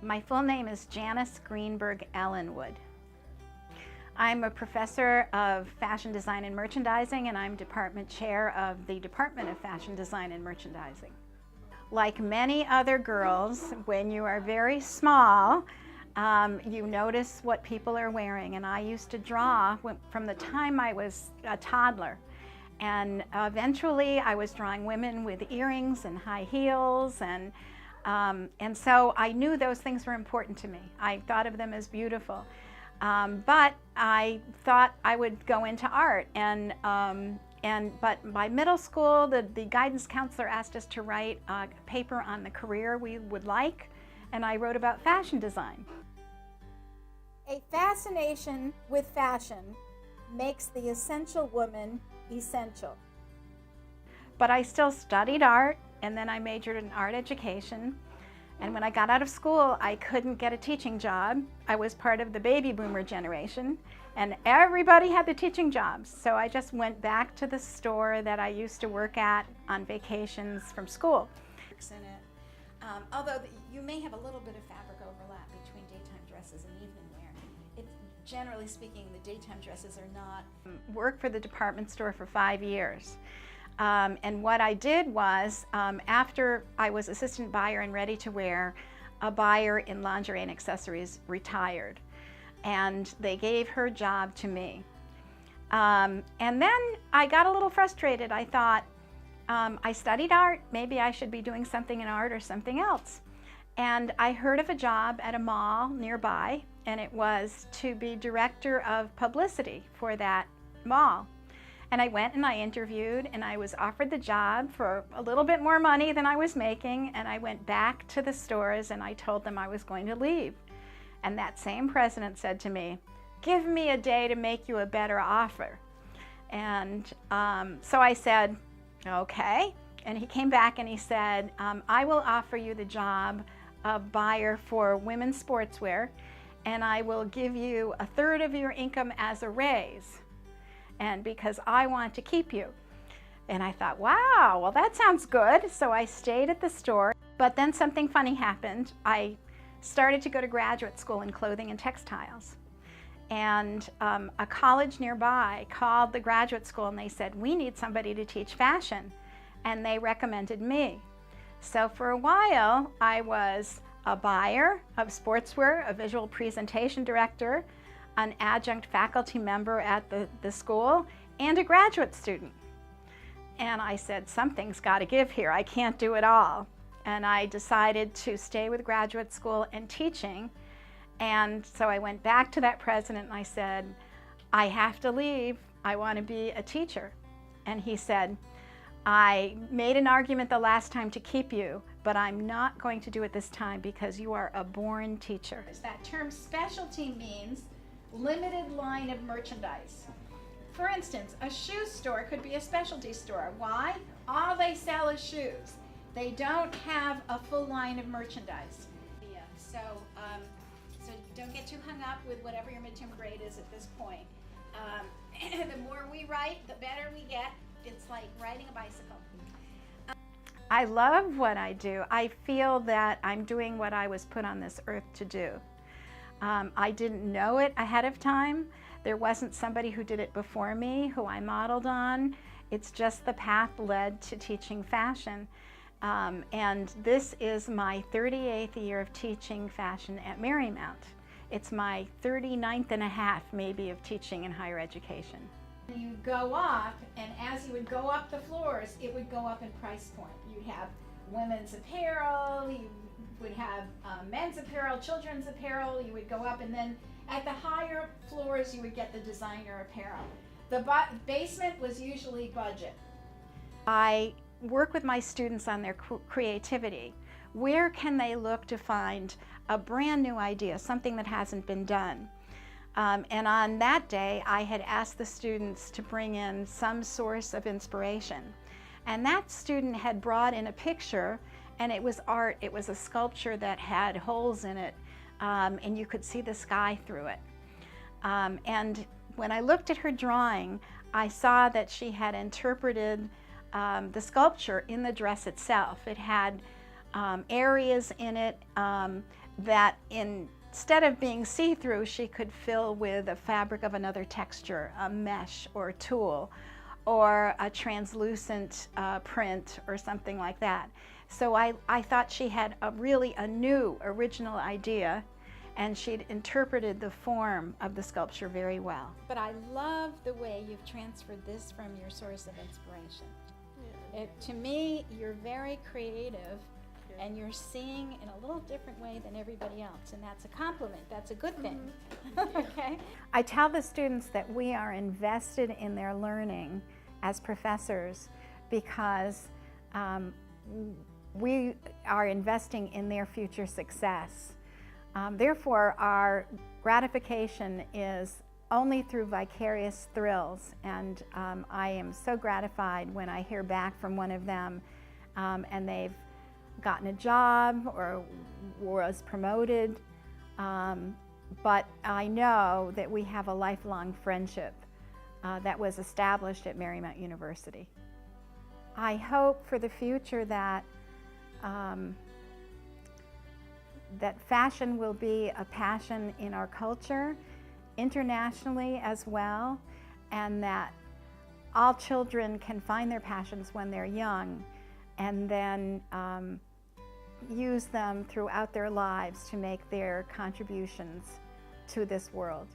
My full name is Janice Greenberg Ellenwood. I'm a professor of fashion design and merchandising, and I'm department chair of the Department of Fashion Design and Merchandising. Like many other girls, when you are very small, you notice what people are wearing, and I used to draw from the time I was a toddler. And eventually I was drawing women with earrings and high heels, and so I knew those things were important to me. I thought of them as beautiful. But I thought I would go into art, but by middle school, the guidance counselor asked us to write a paper on the career we would like, and I wrote about fashion design. A fascination with fashion makes the essential woman essential. But I still studied art, and then I majored in art education. And when I got out of school, I couldn't get a teaching job. I was part of the baby boomer generation, and everybody had the teaching jobs. So I just went back to the store that I used to work at on vacations from school. Although you may have a little bit of fabric overlap between daytime dresses and evening wear. Generally speaking, the daytime dresses are not. Worked for the department store for 5 years. And what I did was, after I was assistant buyer in ready-to-wear, a buyer in lingerie and accessories retired, and they gave her job to me. And then I got a little frustrated. I thought, I studied art, maybe I should be doing something in art or something else. And I heard of a job at a mall nearby, and it was to be director of publicity for that mall. And I went and I interviewed, and I was offered the job for a little bit more money than I was making, and I went back to the stores and I told them I was going to leave. And that same president said to me, "Give me a day to make you a better offer." And so I said, okay. And he came back and he said, "I will offer you the job of buyer for women's sportswear, and I will give you 1/3 of your income as a raise, and because I want to keep you." And I thought, wow, well, that sounds good. So I stayed at the store, but then something funny happened. I started to go to graduate school in clothing and textiles. And a college nearby called the graduate school and they said, "We need somebody to teach fashion." And they recommended me. So for a while, I was a buyer of sportswear, a visual presentation director, an adjunct faculty member at the school, and a graduate student. And I said, something's got to give here. I can't do it all. And I decided to stay with graduate school and teaching. And so I went back to that president and I said, "I have to leave. I want to be a teacher." And he said, "I made an argument the last time to keep you, but I'm not going to do it this time because you are a born teacher." That term specialty means limited line of merchandise. For instance, a shoe store could be a specialty store. Why? All they sell is shoes. They don't have a full line of merchandise. So, so don't get too hung up with whatever your midterm grade is at this point. The more we write, the better we get. It's like riding a bicycle. I love what I do. I feel that I'm doing what I was put on this earth to do. I didn't know it ahead of time. There wasn't somebody who did it before me who I modeled on. It's just the path led to teaching fashion. And this is my 38th year of teaching fashion at Marymount. It's my 39th and a half maybe of teaching in higher education. You go up, and as you would go up the floors, it would go up in price point. You'd have women's apparel, you would have men's apparel, children's apparel, you would go up, and then at the higher floors you would get the designer apparel. The basement was usually budget. I work with my students on their creativity. Where can they look to find a brand new idea, something that hasn't been done? And on that day, I had asked the students to bring in some source of inspiration. And that student had brought in a picture, and it was art. It was a sculpture that had holes in it, and you could see the sky through it. And when I looked at her drawing, I saw that she had interpreted the sculpture in the dress itself. It had areas in it that instead of being see-through, she could fill with a fabric of another texture, a mesh or a tulle, or a translucent print or something like that. So I thought she had a new original idea, and she'd interpreted the form of the sculpture very well. But I love the way you've transferred this from your source of inspiration. Yeah. To me, you're very creative, and you're seeing in a little different way than everybody else, and that's a compliment. That's a good thing. Okay? I tell the students that we are invested in their learning as professors because we are investing in their future success. Therefore, our gratification is only through vicarious thrills, and I am so gratified when I hear back from one of them and they've gotten a job or was promoted, but I know that we have a lifelong friendship that was established at Marymount University. I hope for the future that that fashion will be a passion in our culture, internationally as well, and that all children can find their passions when they're young, and then use them throughout their lives to make their contributions to this world.